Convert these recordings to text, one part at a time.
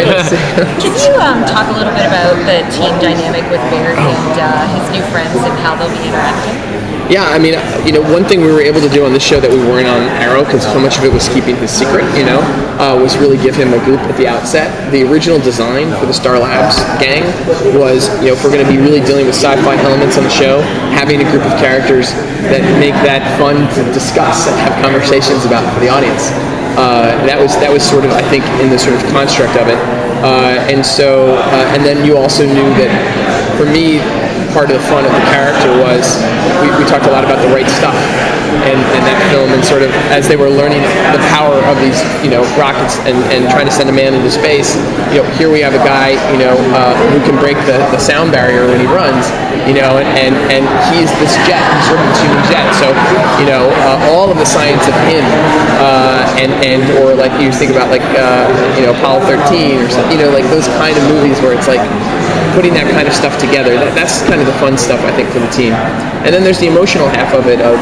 Can you talk a little bit about the team dynamic with Barry and his new friends and how they'll be interacting? Yeah, I mean, one thing we were able to do on this show that we weren't on Arrow, because so much of it was keeping his secret, was really give him a group at the outset. The original design for the Star Labs gang was, if we're going to be really dealing with sci-fi elements on the show, having a group of characters that make that fun to discuss and have conversations about for the audience. That was sort of, I think, in the sort of construct of it. And then you also knew that, for me, part of the fun of the character was we talked a lot about the right stuff and that film, and sort of as they were learning the power of these rockets and trying to send a man into space, here we have a guy who can break the sound barrier when he runs, and he's this jet, he's sort of this human jet. So all of the science of him or like you think about like Apollo 13 or something, like those kind of movies where it's like putting that kind of stuff together. That's kind of the fun stuff, I think, for the team. And then there's the emotional half of it of,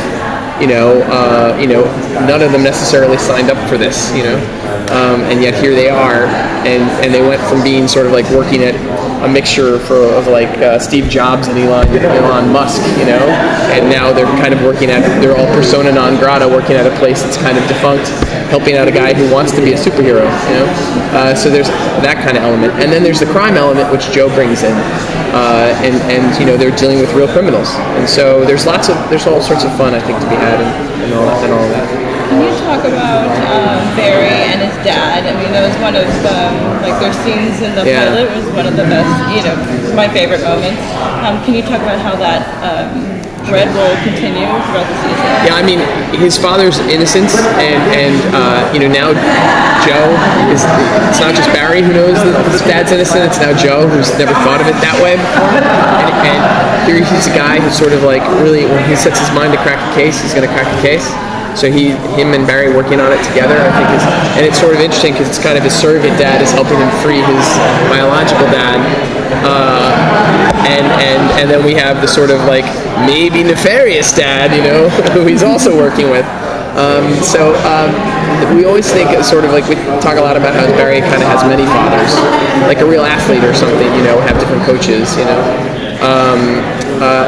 none of them necessarily signed up for this, and yet here they are, and they went from being sort of like working at a mixture of Steve Jobs and Elon Musk, and now they're kind of they're all persona non grata, working at a place that's kind of defunct, helping out a guy who wants to be a superhero, so there's that kind of element. And then there's the crime element, which Joe brings in, and they're dealing with real criminals, and so there's all sorts of fun, I think, to be had and all that. Can you talk about Barry and his dad? I mean, that was one of their scenes in the pilot was one of the best, my favorite moments. Can you talk about how that thread will continue throughout the season? Yeah, I mean, his father's innocence, and now Joe is. It's not just Barry who knows that his dad's innocent. It's now Joe, who's never thought of it that way before. And here he's a guy who's sort of like really, when he sets his mind to crack a case, he's going to crack a case. So him and Barry working on it together, I think, and it's sort of interesting because it's kind of his surrogate dad is helping him free his biological dad, and then we have the sort of like maybe nefarious dad, who he's also working with. So we always think sort of like we talk a lot about how Barry kind of has many fathers, like a real athlete or something, have different coaches,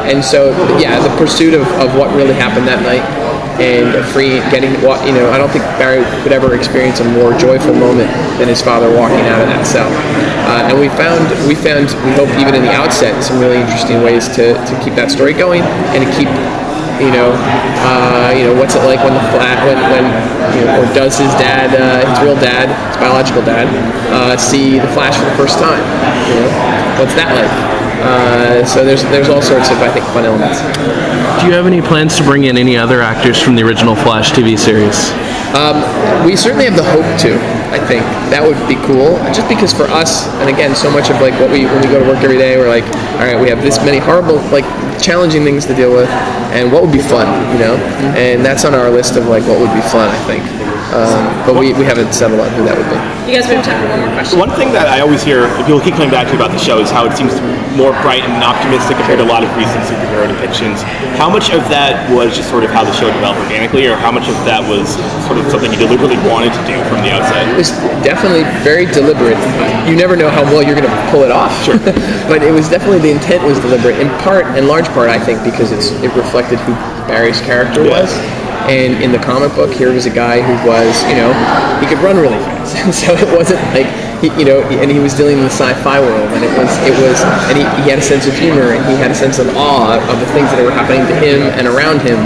and so the pursuit of what really happened that night. And I don't think Barry could ever experience a more joyful moment than his father walking out of that cell. And we hope even in the outset some really interesting ways to keep that story going and to keep, what's it like when or does his dad, his real dad, his biological dad, see the Flash for the first time? What's that like? So there's all sorts of, I think, fun elements. Do you have any plans to bring in any other actors from the original Flash TV series? We certainly have the hope to. I think that would be cool. Just because for us, and again, so much of like when we go to work every day, we're like, all right, we have this many horrible, challenging things to deal with, and what would be fun, And that's on our list of like what would be fun, I think. But we haven't settled on who that would be. You guys have time for one more question. One thing that I always hear people keep coming back to about the show is how it seems more bright and optimistic compared to a lot of recent superhero depictions. How much of that was just sort of how the show developed organically, or how much of that was sort of something you deliberately wanted to do from the outset? It was definitely very deliberate. You never know how well you're going to pull it off. Sure. But it was definitely, the intent was deliberate. In large part, I think, because it reflected who Barry's character was. And in the comic book, here was a guy who was, he could run really fast. So it wasn't like, and he was dealing in the sci-fi world, and and he had a sense of humor, and he had a sense of awe of the things that were happening to him and around him.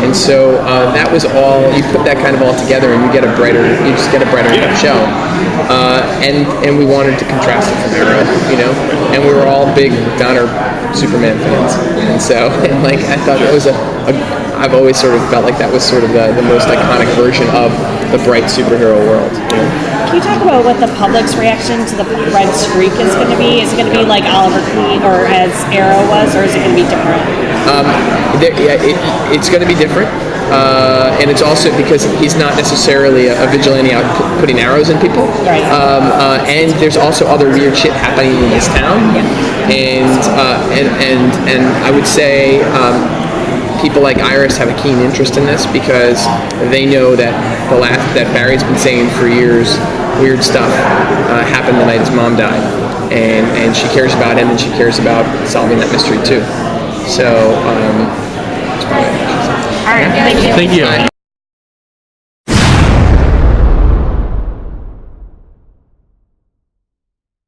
And so that was all, you put that kind of all together, and you just get a brighter show. And we wanted to contrast it from Arrow, and we were all big Donner Superman fans. And so, I thought it was I've always sort of felt like that was sort of the most iconic version of the bright superhero world. Can you talk about what the public's reaction to the Red Streak is going to be? Is it going to be like Oliver Queen or as Arrow was, or is it going to be different? It's going to be different. And it's also because he's not necessarily a vigilante out putting arrows in people. Right. And there's also other weird shit happening in this town. Yeah. And I would say people like Iris have a keen interest in this because they know that that Barry's been saying for years weird stuff happened the night his mom died, and she cares about him, and she cares about solving that mystery too. So that's probably it. All right, thank you. Thank you.